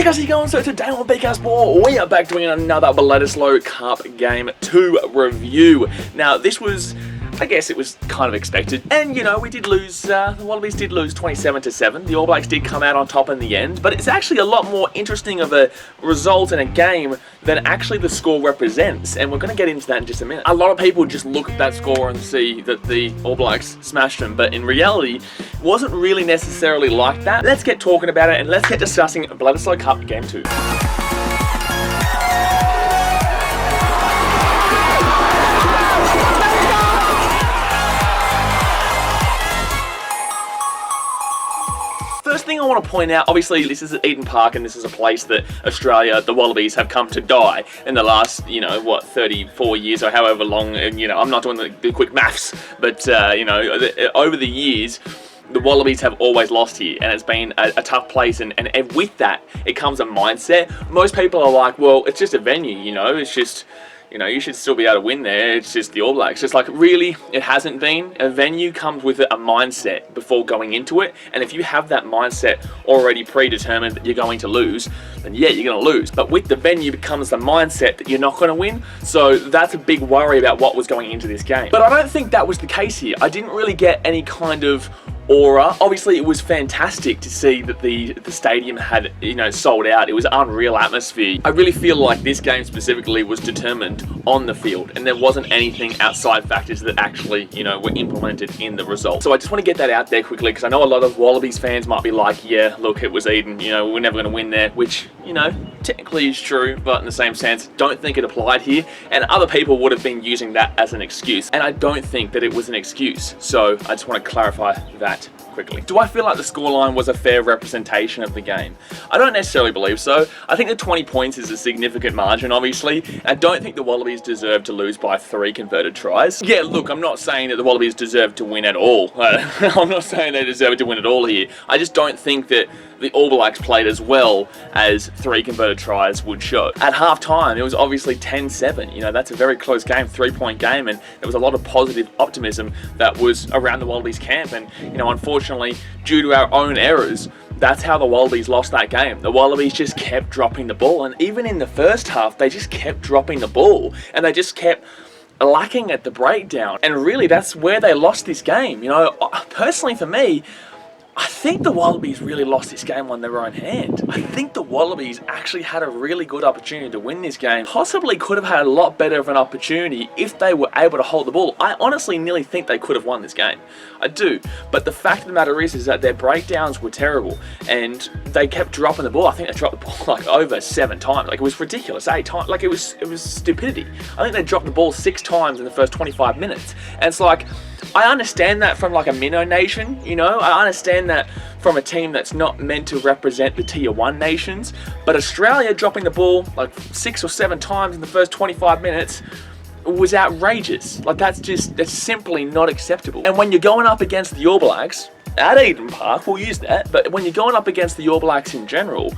Hey guys, how you going? So today on BK Sport, we are back doing another Bledisloe Cup Game 2 review. Now, this was, I guess it was kind of expected. And, you know, we did lose, the Wallabies did lose 27-7. The All Blacks did come out on top in the end. But it's actually a lot more interesting of a result in a game than actually the score represents. And we're going to get into that in just a minute. A lot of people just look at that score and see that the All Blacks smashed them. But in reality, it wasn't really necessarily like that. Let's get talking about it and let's get discussing Bledisloe Cup Game 2. First thing I want to point out, obviously this is at Eden Park and this is a place that Australia, the Wallabies, have come to die in the last, you know, what, 34 years or however long, and, you know, I'm not doing the quick maths, but, you know, over the years, the Wallabies have always lost here, and it's been a tough place, and with that, it comes a mindset. Most people are like, well, it's just a venue, you know, it's just, you know, you should still be able to win there. It's just the All Blacks. Just like, really, it hasn't been. A venue comes with a mindset before going into it. And if you have that mindset already predetermined that you're going to lose, then yeah, you're going to lose. But with the venue becomes the mindset that you're not going to win. So that's a big worry about what was going into this game. But I don't think that was the case here. I didn't really get any kind of aura. Obviously, it was fantastic to see that the stadium had, you know, sold out. It was unreal atmosphere. I really feel like this game specifically was determined on the field, and there wasn't anything outside factors that actually, you know, were implemented in the result. So I just want to get that out there quickly, because I know a lot of Wallabies fans might be like, yeah, look, it was Eden, you know, we're never going to win there, which, you know, technically is true, but in the same sense, don't think it applied here, and other people would have been using that as an excuse, and I don't think that it was an excuse. So I just want to clarify that quickly. Do I feel like the scoreline was a fair representation of the game? I don't necessarily believe so. I think the 20 points is a significant margin, obviously. I don't think the Wallabies deserve to lose by 3 converted tries. Yeah, look, I'm not saying that the Wallabies deserve to win at all. I'm not saying they deserve to win at all here. I just don't think that the All Blacks played as well as 3 converted tries would show. At half-time, it was obviously 10-7. You know, that's a very close game, 3-point game, and there was a lot of positive optimism that was around the Wallabies camp. And, you know, unfortunately, due to our own errors, that's how the Wallabies lost that game. The Wallabies just kept dropping the ball, and even in the first half, they just kept dropping the ball, and they just kept lacking at the breakdown. And really, that's where they lost this game. You know, personally for me, I think the Wallabies really lost this game on their own hand. I think the Wallabies actually had a really good opportunity to win this game. Possibly could have had a lot better of an opportunity if they were able to hold the ball. I honestly nearly think they could have won this game. I do. But the fact of the matter is that their breakdowns were terrible, and they kept dropping the ball. I think they dropped the ball like over 7 times. Like, it was ridiculous. 8 times. Like, it was stupidity. I think they dropped the ball 6 times in the first 25 minutes. And it's like, I understand that from like a minnow nation, you know, I understand that from a team that's not meant to represent the Tier 1 nations, but Australia dropping the ball like 6 or 7 times in the first 25 minutes was outrageous. Like, that's simply not acceptable. And when you're going up against the All Blacks at Eden Park, we'll use that, but when you're going up against the All Blacks in general,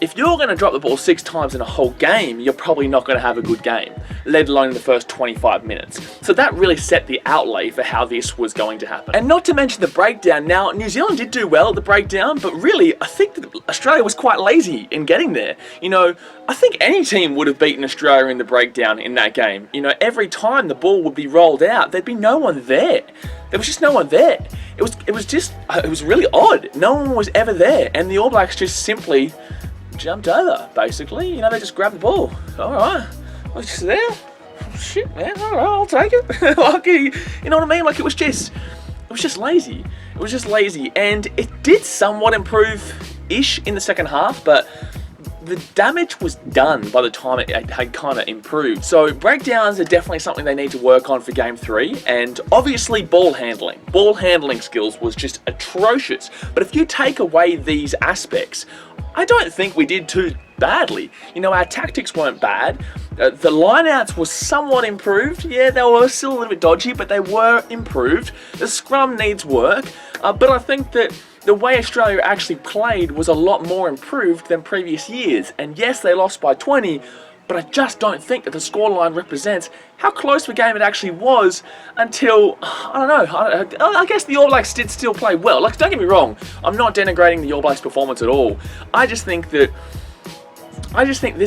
if you're going to drop the ball 6 times in a whole game, you're probably not going to have a good game, let alone the first 25 minutes. So that really set the outlay for how this was going to happen. And not to mention the breakdown. Now, New Zealand did do well at the breakdown, but really, I think that Australia was quite lazy in getting there. You know, I think any team would have beaten Australia in the breakdown in that game. You know, every time the ball would be rolled out, there'd be no one there. There was just no one there. It was really odd. No one was ever there, and the All Blacks just simply jumped over, basically. You know, they just grabbed the ball. Alright, well, it's just there. Oh, shit, man, alright, I'll take it. Like, you know what I mean? Like, it was just lazy. It was just lazy, and it did somewhat improve-ish in the second half, but the damage was done by the time it had kind of improved. So breakdowns are definitely something they need to work on for Game 3, and obviously ball handling. Ball handling skills was just atrocious. But if you take away these aspects, I don't think we did too badly. You know, our tactics weren't bad. The lineouts were somewhat improved. Yeah, they were still a little bit dodgy, but they were improved. The scrum needs work, but I think that the way Australia actually played was a lot more improved than previous years. And yes, they lost by 20, but I just don't think that the scoreline represents how close of a game it actually was until, I don't know, I guess the All Blacks did still play well. Like, don't get me wrong, I'm not denigrating the All Blacks' performance at all. I just think this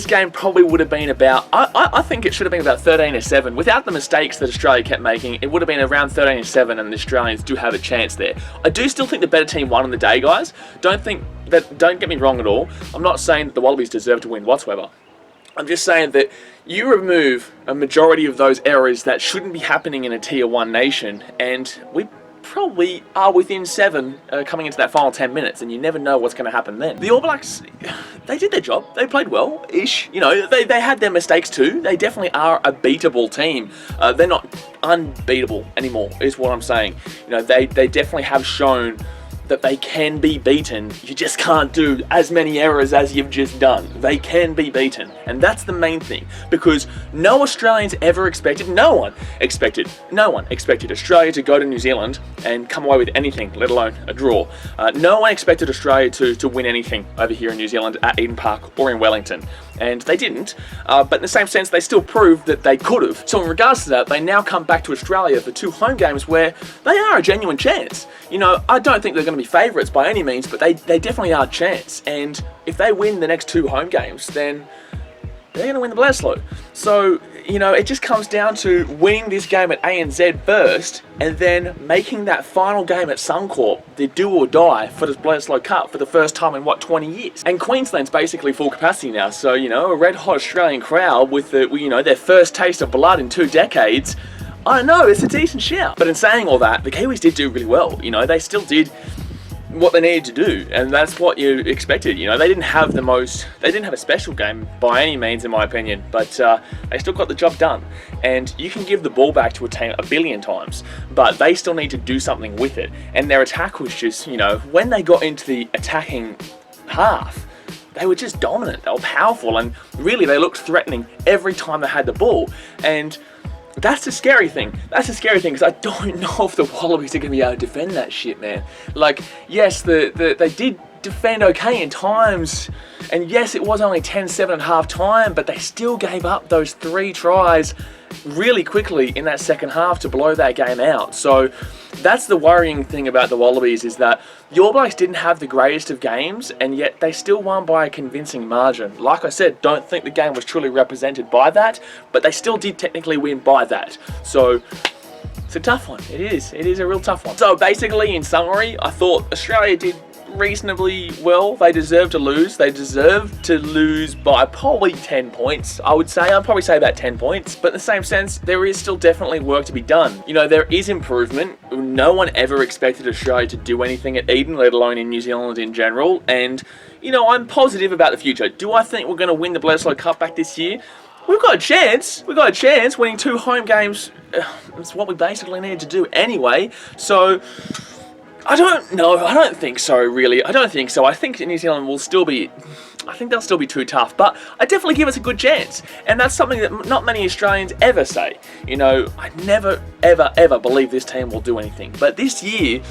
game probably would have been about, I think it should have been about 13-7. Without the mistakes that Australia kept making, it would have been around 13-7, and the Australians do have a chance there. I do still think the better team won on the day, guys. Don't get me wrong at all. I'm not saying that the Wallabies deserve to win whatsoever. I'm just saying that you remove a majority of those errors that shouldn't be happening in a Tier 1 nation, and we probably are within 7 coming into that final 10 minutes, and you never know what's going to happen then. The All Blacks, they did their job. They played well-ish. You know, they had their mistakes too. They definitely are a beatable team. They're not unbeatable anymore, is what I'm saying. You know, they definitely have shown that they can be beaten. You just can't do as many errors as you've just done. They can be beaten, and that's the main thing, because no Australians ever expected, no one expected Australia to go to New Zealand and come away with anything, let alone a draw. No one expected Australia to win anything over here in New Zealand at Eden Park or in Wellington, and they didn't, but in the same sense, they still proved that they could have. So in regards to that, they now come back to Australia for 2 home games where they are a genuine chance. You know, I don't think they're going to be favourites by any means, but they definitely are a chance. And if they win the next 2 home games, then they're going to win the Bledisloe. So, you know, it just comes down to winning this game at ANZ first, and then making that final game at Suncorp the do or die for this Bledisloe Cup for the first time in, what, 20 years. And Queensland's basically full capacity now, so, you know, a red-hot Australian crowd with, you know, their first taste of blood in 2 decades, I don't know, it's a decent shout. But in saying all that, the Kiwis did do really well. You know, they still did what they needed to do, and that's what you expected. You know, they didn't have a special game by any means, in my opinion, but they still got the job done. And you can give the ball back to a team 1 billion times, but they still need to do something with it. And their attack was just, you know, when they got into the attacking half, they were just dominant. They were powerful, and really they looked threatening every time they had the ball. And that's the scary thing. That's the scary thing, because I don't know if the Wallabies are going to be able to defend that shit, man. Like, yes, they did defend okay in times, and yes, it was only 10-7 at half time, but they still gave up those 3 tries really quickly in that second half to blow that game out. So that's the worrying thing about the Wallabies, is that the All Blacks didn't have the greatest of games, and yet they still won by a convincing margin. Like I said, don't think the game was truly represented by that, but they still did technically win by that. So it's a tough one. It is a real tough one. So basically, in summary, I thought Australia did reasonably well. They deserve to lose. They deserve to lose by probably 10 points, I would say. I'd probably say about 10 points. But in the same sense, there is still definitely work to be done. You know, there is improvement. No one ever expected Australia to do anything at Eden, let alone in New Zealand in general. And, you know, I'm positive about the future. Do I think we're going to win the Bledisloe Cup back this year? We've got a chance. We've got a chance. Winning 2 home games, it's what we basically need to do anyway. So I don't know. I don't think so, really. I don't think so. I think New Zealand will still be, I think they'll still be too tough, but I definitely give us a good chance. And that's something that not many Australians ever say. You know, I never, ever, ever believe this team will do anything. But this year,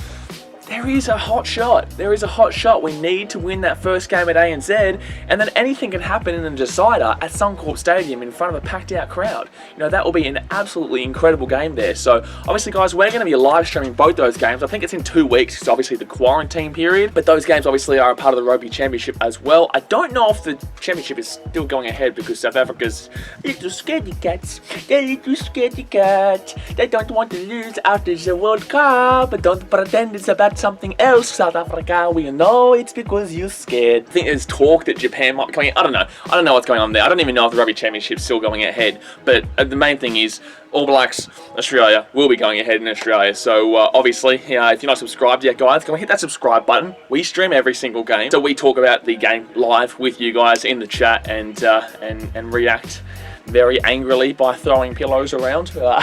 there is a hot shot. There is a hot shot. We need to win that first game at ANZ, and then anything can happen in the decider at Suncorp Stadium in front of a packed out crowd. You know, that will be an absolutely incredible game there. So obviously, guys, we're going to be live streaming both those games. I think it's in 2 weeks, because obviously the quarantine period, but those games obviously are a part of the Rugby Championship as well. I don't know if the Championship is still going ahead, because South Africa's little scaredy cats. They're little scaredy cats. They don't want to lose after the World Cup, but don't pretend it's about something else, South Africa. We know it's because you're scared. I think there's talk that Japan might be coming in. I don't know. I don't know what's going on there. I don't even know if the Rugby Championship's still going ahead. But the main thing is, All Blacks Australia will be going ahead in Australia. So obviously, if you're not subscribed yet, guys, go and hit that subscribe button. We stream every single game, so we talk about the game live with you guys in the chat and react very angrily by throwing pillows around. I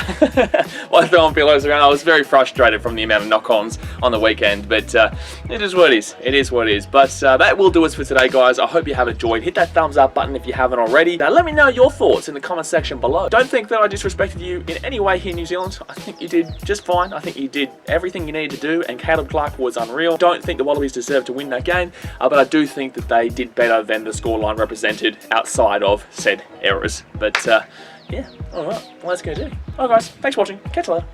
was very frustrated from the amount of knock-ons on the weekend, but it is what it is. It is what it is. But that will do us for today, guys. I hope you have enjoyed. Hit that thumbs up button if you haven't already. Now, let me know your thoughts in the comment section below. Don't think that I disrespected you in any way here in New Zealand. I think you did just fine. I think you did everything you needed to do, and Caleb Clark was unreal. Don't think the Wallabies deserved to win that game, but I do think that they did better than the scoreline represented outside of said errors. But yeah, alright, well, that's gonna do. Alright guys, thanks for watching. Catch you later.